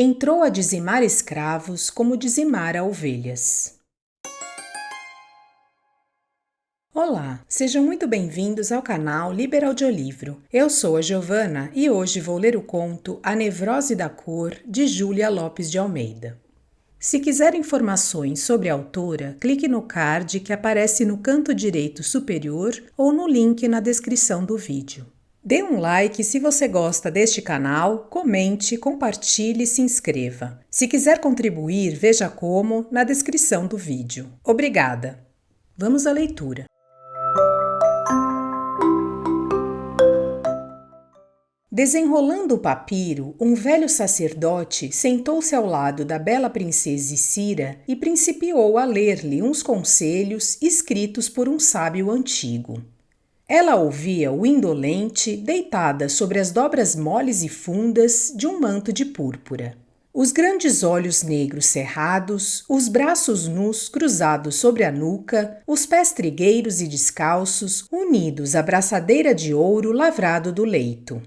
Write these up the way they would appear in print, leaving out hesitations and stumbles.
Entrou a dizimar escravos como dizimara ovelhas. Olá, sejam muito bem-vindos ao canal Liberaudiolivro. Eu sou a Giovana e hoje vou ler o conto A Nevrose da Cor, de Júlia Lopes de Almeida. Se quiser informações sobre a autora, clique no card que aparece no canto direito superior ou no link na descrição do vídeo. Dê um like se você gosta deste canal, comente, compartilhe e se inscreva. Se quiser contribuir, veja como na descrição do vídeo. Obrigada! Vamos à leitura. Desenrolando o papiro, um velho sacerdote sentou-se ao lado da bela princesa Cira e principiou a ler-lhe uns conselhos escritos por um sábio antigo. Ela ouvia-o indolente, deitada sobre as dobras moles e fundas de um manto de púrpura. Os grandes olhos negros cerrados, os braços nus cruzados sobre a nuca, os pés trigueiros e descalços, unidos à braçadeira de ouro lavrado do leito.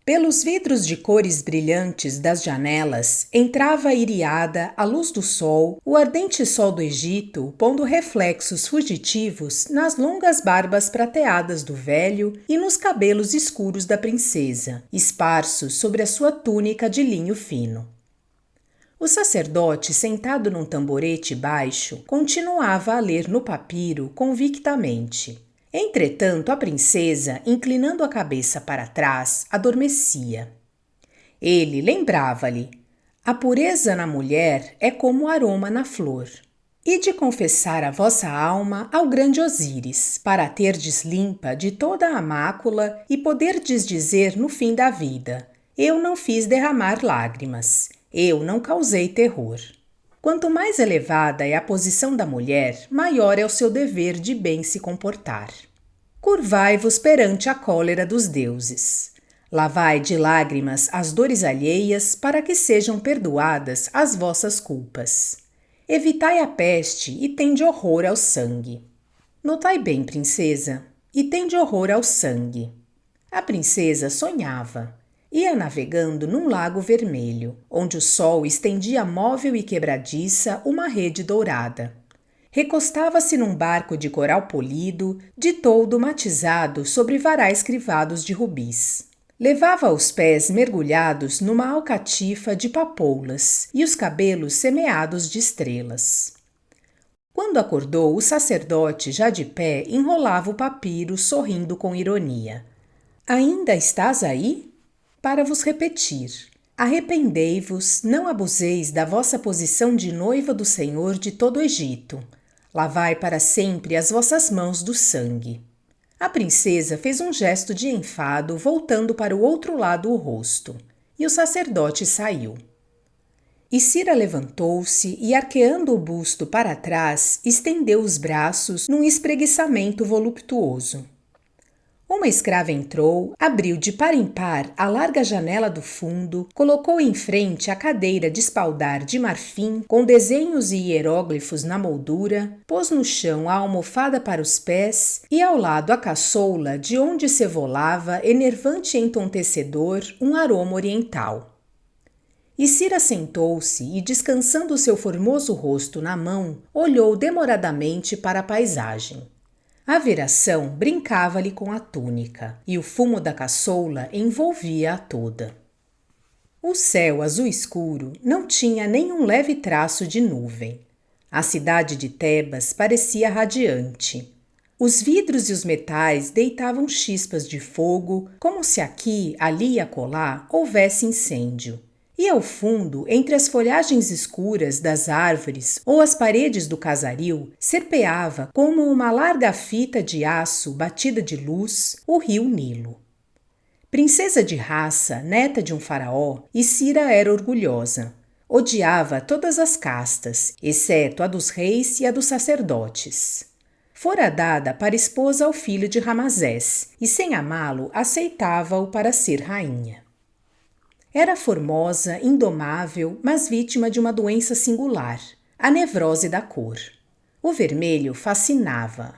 Pelos vidros de cores brilhantes das janelas, entrava iriada a luz do sol, o ardente sol do Egito, pondo reflexos fugitivos nas longas barbas prateadas do velho e nos cabelos escuros da princesa, esparsos sobre a sua túnica de linho fino. O sacerdote, sentado num tamborete baixo, continuava a ler no papiro convictamente. Entretanto, a princesa, inclinando a cabeça para trás, adormecia. Ele lembrava-lhe: a pureza na mulher é como o aroma na flor. E de confessar a vossa alma ao grande Osíris, para a terdes limpa de toda a mácula e poderdes dizer no fim da vida: eu não fiz derramar lágrimas, eu não causei terror. Quanto mais elevada é a posição da mulher, maior é o seu dever de bem se comportar. Curvai-vos perante a cólera dos deuses. Lavai de lágrimas as dores alheias para que sejam perdoadas as vossas culpas. Evitai a peste e tende horror ao sangue. Notai bem, princesa, e tende horror ao sangue. A princesa sonhava. Ia navegando num lago vermelho, onde o sol estendia móvel e quebradiça uma rede dourada. Recostava-se num barco de coral polido, de toldo matizado sobre varais crivados de rubis. Levava os pés mergulhados numa alcatifa de papoulas e os cabelos semeados de estrelas. Quando acordou, o sacerdote, já de pé, enrolava o papiro, sorrindo com ironia. Ainda estás aí? Para vos repetir, arrependei-vos, não abuseis da vossa posição de noiva do Senhor de todo o Egito. Lavai para sempre as vossas mãos do sangue. A princesa fez um gesto de enfado, voltando para o outro lado o rosto, e o sacerdote saiu. E Cira levantou-se e, arqueando o busto para trás, estendeu os braços num espreguiçamento voluptuoso. Uma escrava entrou, abriu de par em par a larga janela do fundo, colocou em frente a cadeira de espaldar de marfim com desenhos e hieróglifos na moldura, pôs no chão a almofada para os pés e ao lado a caçoula de onde se evolava, enervante e entontecedor, um aroma oriental. E Cira sentou-se e, descansando o seu formoso rosto na mão, olhou demoradamente para a paisagem. A viração brincava-lhe com a túnica, e o fumo da caçoula envolvia-a toda. O céu azul escuro não tinha nenhum leve traço de nuvem. A cidade de Tebas parecia radiante. Os vidros e os metais deitavam chispas de fogo, como se aqui, ali e acolá houvesse incêndio. E ao fundo, entre as folhagens escuras das árvores ou as paredes do casaril, serpeava, como uma larga fita de aço batida de luz, o rio Nilo. Princesa de raça, neta de um faraó, Cira era orgulhosa. Odiava todas as castas, exceto a dos reis e a dos sacerdotes. Fora dada para esposa ao filho de Ramazés, e sem amá-lo, aceitava-o para ser rainha. Era formosa, indomável, mas vítima de uma doença singular, a nevrose da cor. O vermelho fascinava.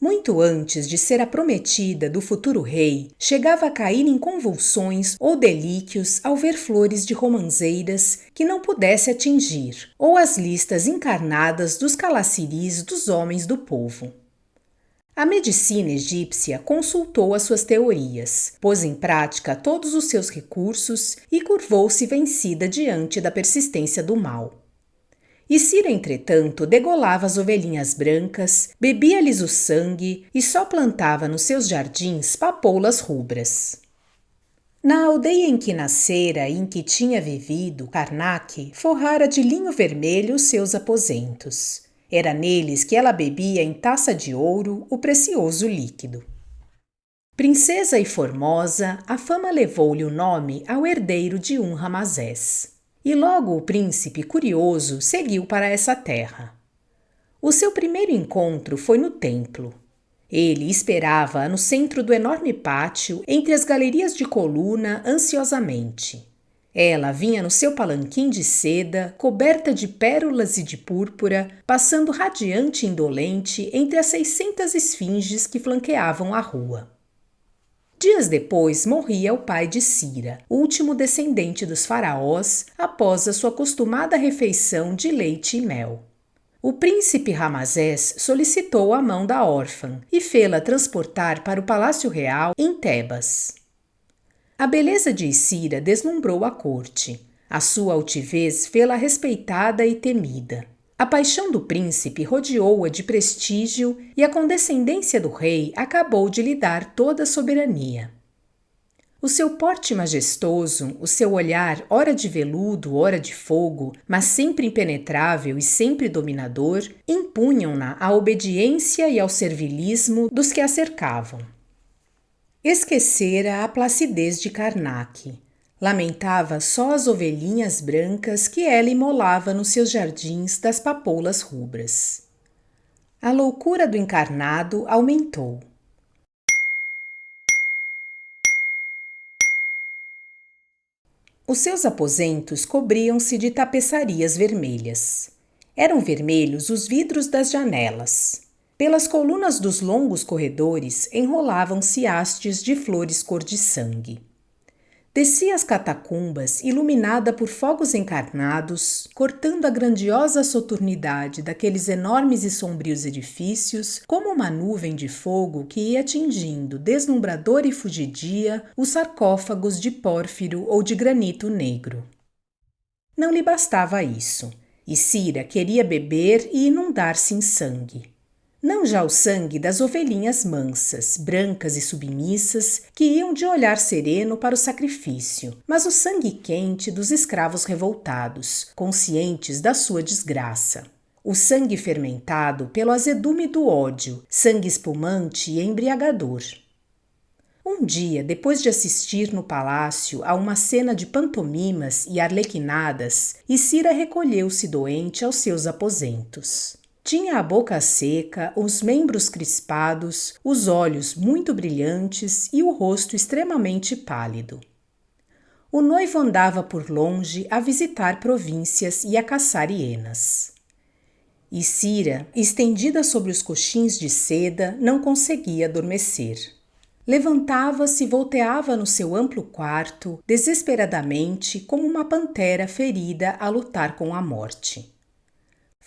Muito antes de ser a prometida do futuro rei, chegava a cair em convulsões ou delíquios ao ver flores de romanzeiras que não pudesse atingir, ou as listas encarnadas dos calaciris dos homens do povo. A medicina egípcia consultou as suas teorias, pôs em prática todos os seus recursos e curvou-se vencida diante da persistência do mal. Cira, entretanto, degolava as ovelhinhas brancas, bebia-lhes o sangue e só plantava nos seus jardins papoulas rubras. Na aldeia em que nascera e em que tinha vivido, Karnak forrara de linho vermelho os seus aposentos. Era neles que ela bebia em taça de ouro o precioso líquido. Princesa e formosa, a fama levou-lhe o nome ao herdeiro de Ramazés. E logo o príncipe, curioso, seguiu para essa terra. O seu primeiro encontro foi no templo. Ele esperava-a no centro do enorme pátio, entre as galerias de coluna, ansiosamente. Ela vinha no seu palanquim de seda, coberta de pérolas e de púrpura, passando radiante e indolente entre as 600 esfinges que flanqueavam a rua. Dias depois morria o pai de Cira, último descendente dos faraós, após a sua acostumada refeição de leite e mel. O príncipe Ramazés solicitou a mão da órfã e fê-la transportar para o Palácio Real em Tebas. A beleza de Cira deslumbrou a corte. A sua altivez fê-la respeitada e temida. A paixão do príncipe rodeou-a de prestígio e a condescendência do rei acabou de lhe dar toda a soberania. O seu porte majestoso, o seu olhar ora de veludo, ora de fogo, mas sempre impenetrável e sempre dominador, impunham-na à obediência e ao servilismo dos que a cercavam. Esquecera a placidez de Karnak. Lamentava só as ovelhinhas brancas que ela imolava nos seus jardins das papoulas rubras. A loucura do encarnado aumentou. Os seus aposentos cobriam-se de tapeçarias vermelhas. Eram vermelhos os vidros das janelas. Pelas colunas dos longos corredores enrolavam-se hastes de flores cor de sangue. Descia as catacumbas, iluminada por fogos encarnados, cortando a grandiosa soturnidade daqueles enormes e sombrios edifícios, como uma nuvem de fogo que ia atingindo, deslumbradora e fugidia, os sarcófagos de pórfiro ou de granito negro. Não lhe bastava isso, e Cira queria beber e inundar-se em sangue. Não já o sangue das ovelhinhas mansas, brancas e submissas, que iam de olhar sereno para o sacrifício, mas o sangue quente dos escravos revoltados, conscientes da sua desgraça. O sangue fermentado pelo azedume do ódio, sangue espumante e embriagador. Um dia, depois de assistir no palácio a uma cena de pantomimas e arlequinadas, Cira recolheu-se doente aos seus aposentos. Tinha a boca seca, os membros crispados, os olhos muito brilhantes e o rosto extremamente pálido. O noivo andava por longe a visitar províncias e a caçar hienas. Cira, estendida sobre os coxins de seda, não conseguia adormecer. Levantava-se e volteava no seu amplo quarto, desesperadamente, como uma pantera ferida a lutar com a morte.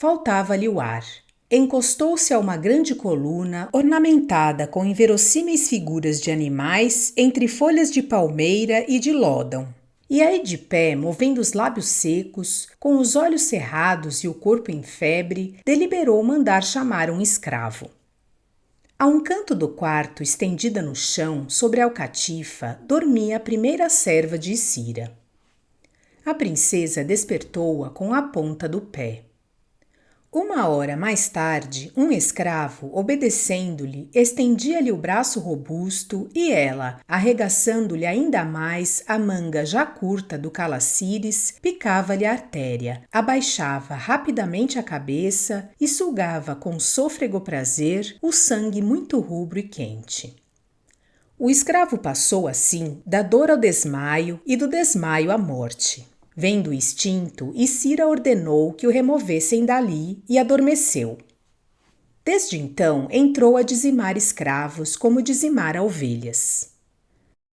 Faltava-lhe o ar. Encostou-se a uma grande coluna ornamentada com inverossímeis figuras de animais entre folhas de palmeira e de lódão. E aí de pé, movendo os lábios secos, com os olhos cerrados e o corpo em febre, deliberou mandar chamar um escravo. A um canto do quarto, estendida no chão, sobre a alcatifa, dormia a primeira serva de Cira. A princesa despertou-a com a ponta do pé. Uma hora mais tarde, um escravo, obedecendo-lhe, estendia-lhe o braço robusto e ela, arregaçando-lhe ainda mais a manga já curta do calacíris, picava-lhe a artéria, abaixava rapidamente a cabeça e sugava com sôfrego prazer o sangue muito rubro e quente. O escravo passou, assim, da dor ao desmaio e do desmaio à morte. Vendo o extinto, Cira ordenou que o removessem dali e adormeceu. Desde então, entrou a dizimar escravos como dizimara ovelhas.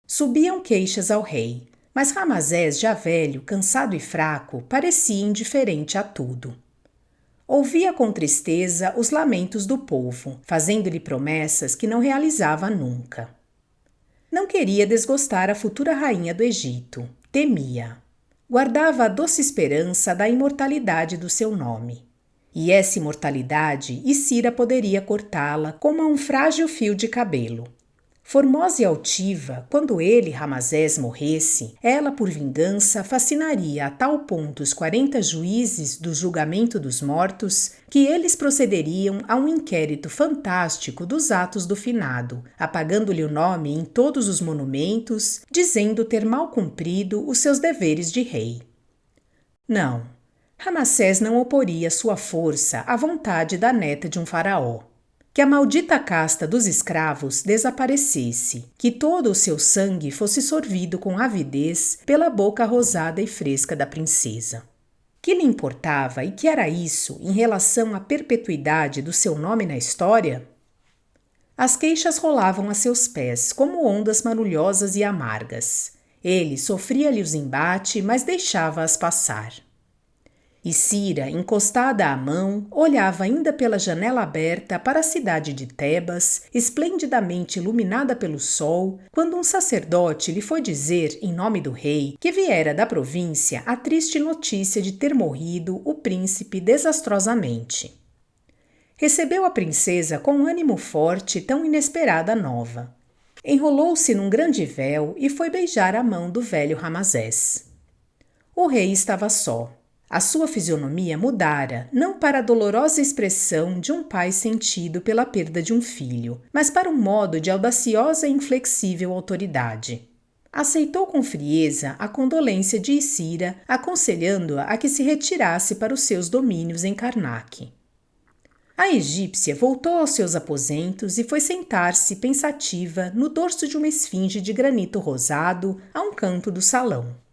Subiam queixas ao rei, mas Ramazés, já velho, cansado e fraco, parecia indiferente a tudo. Ouvia com tristeza os lamentos do povo, fazendo-lhe promessas que não realizava nunca. Não queria desgostar a futura rainha do Egito, temia. Guardava a doce esperança da imortalidade do seu nome. E essa imortalidade Isira poderia cortá-la como a um frágil fio de cabelo. Formosa e altiva, quando ele, Ramazés, morresse, ela, por vingança, fascinaria a tal ponto os 40 juízes do julgamento dos mortos que eles procederiam a um inquérito fantástico dos atos do finado, apagando-lhe o nome em todos os monumentos, dizendo ter mal cumprido os seus deveres de rei. Não, Ramsés não oporia sua força à vontade da neta de um faraó. Que a maldita casta dos escravos desaparecesse, que todo o seu sangue fosse sorvido com avidez pela boca rosada e fresca da princesa. Que lhe importava e que era isso em relação à perpetuidade do seu nome na história? As queixas rolavam a seus pés como ondas marulhosas e amargas. Ele sofria-lhe os embates, mas deixava-as passar. Isira, encostada à mão, olhava ainda pela janela aberta para a cidade de Tebas, esplendidamente iluminada pelo sol, quando um sacerdote lhe foi dizer, em nome do rei, que viera da província a triste notícia de ter morrido o príncipe desastrosamente. Recebeu a princesa com ânimo forte tão inesperada nova. Enrolou-se num grande véu e foi beijar a mão do velho Ramazés. O rei estava só. A sua fisionomia mudara, não para a dolorosa expressão de um pai sentido pela perda de um filho, mas para um modo de audaciosa e inflexível autoridade. Aceitou com frieza a condolência de Isira, aconselhando-a a que se retirasse para os seus domínios em Karnak. A egípcia voltou aos seus aposentos e foi sentar-se pensativa no dorso de uma esfinge de granito rosado a um canto do salão.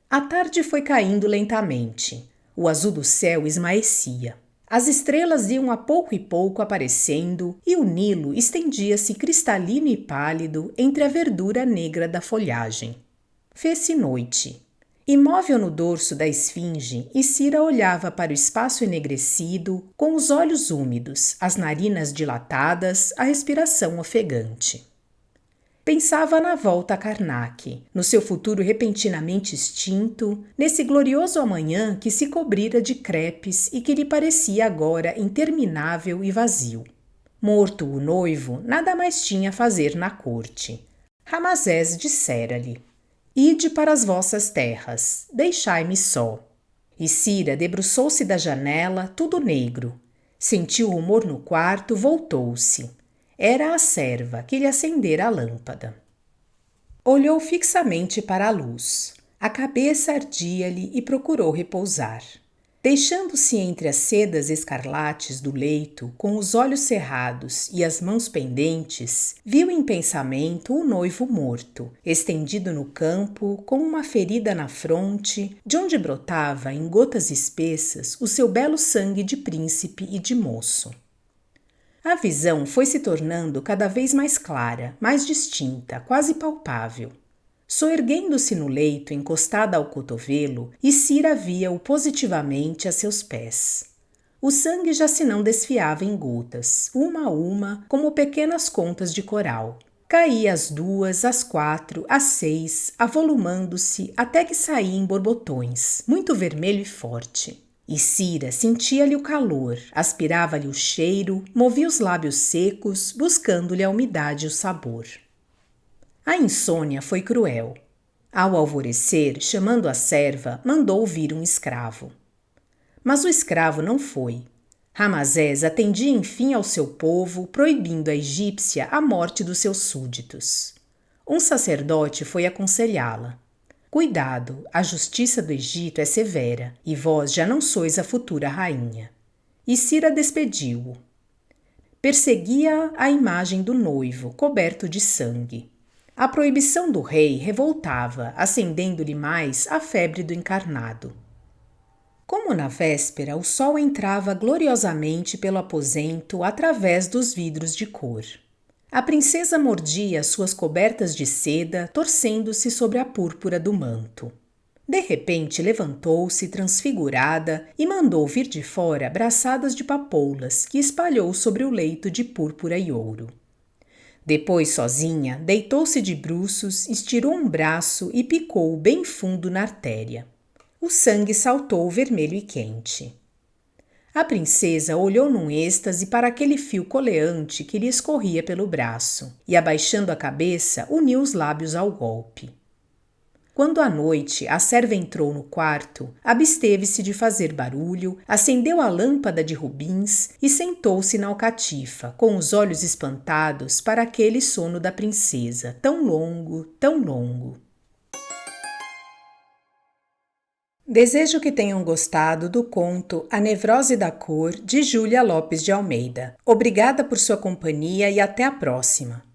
A tarde foi caindo lentamente. O azul do céu esmaecia. As estrelas iam a pouco e pouco aparecendo e o Nilo estendia-se cristalino e pálido entre a verdura negra da folhagem. Fez-se noite. Imóvel no dorso da esfinge, Isira olhava para o espaço enegrecido, com os olhos úmidos, as narinas dilatadas, a respiração ofegante. Pensava na volta a Karnak, no seu futuro repentinamente extinto, nesse glorioso amanhã que se cobrira de crepes e que lhe parecia agora interminável e vazio. Morto o noivo, nada mais tinha a fazer na corte. Ramazés dissera-lhe: Ide para as vossas terras, deixai-me só. Isira debruçou-se da janela, tudo negro. Sentiu rumor no quarto, voltou-se. Era a serva que lhe acendera a lâmpada. Olhou fixamente para a luz. A cabeça ardia-lhe e procurou repousar. Deixando-se entre as sedas escarlates do leito, com os olhos cerrados e as mãos pendentes, viu em pensamento o noivo morto, estendido no campo, com uma ferida na fronte, de onde brotava, em gotas espessas, o seu belo sangue de príncipe e de moço. A visão foi se tornando cada vez mais clara, mais distinta, quase palpável. Soerguendo-se no leito, encostada ao cotovelo, Isira via-o positivamente a seus pés. O sangue já se não desfiava em gotas, uma a uma, como pequenas contas de coral. Caía às 2, às 4, às 6, avolumando-se até que saía em borbotões, muito vermelho e forte. Isira sentia-lhe o calor, aspirava-lhe o cheiro, movia os lábios secos, buscando-lhe a umidade e o sabor. A insônia foi cruel. Ao alvorecer, chamando a serva, mandou vir um escravo. Mas o escravo não foi. Ramazés atendia enfim ao seu povo, proibindo à egípcia a morte dos seus súditos. Um sacerdote foi aconselhá-la. Cuidado, a justiça do Egito é severa, e vós já não sois a futura rainha. Isira despediu-o. Perseguia a imagem do noivo, coberto de sangue. A proibição do rei revoltava, acendendo-lhe mais a febre do encarnado. Como na véspera, o sol entrava gloriosamente pelo aposento através dos vidros de cor. A princesa mordia suas cobertas de seda, torcendo-se sobre a púrpura do manto. De repente levantou-se transfigurada e mandou vir de fora braçadas de papoulas que espalhou sobre o leito de púrpura e ouro. Depois, sozinha, deitou-se de bruços, estirou um braço e picou bem fundo na artéria. O sangue saltou vermelho e quente. A princesa olhou num êxtase para aquele fio coleante que lhe escorria pelo braço e, abaixando a cabeça, uniu os lábios ao golpe. Quando à noite a serva entrou no quarto, absteve-se de fazer barulho, acendeu a lâmpada de rubins e sentou-se na alcatifa, com os olhos espantados para aquele sono da princesa, tão longo, tão longo. Desejo que tenham gostado do conto A Nevrose da Cor, de Júlia Lopes de Almeida. Obrigada por sua companhia e até a próxima!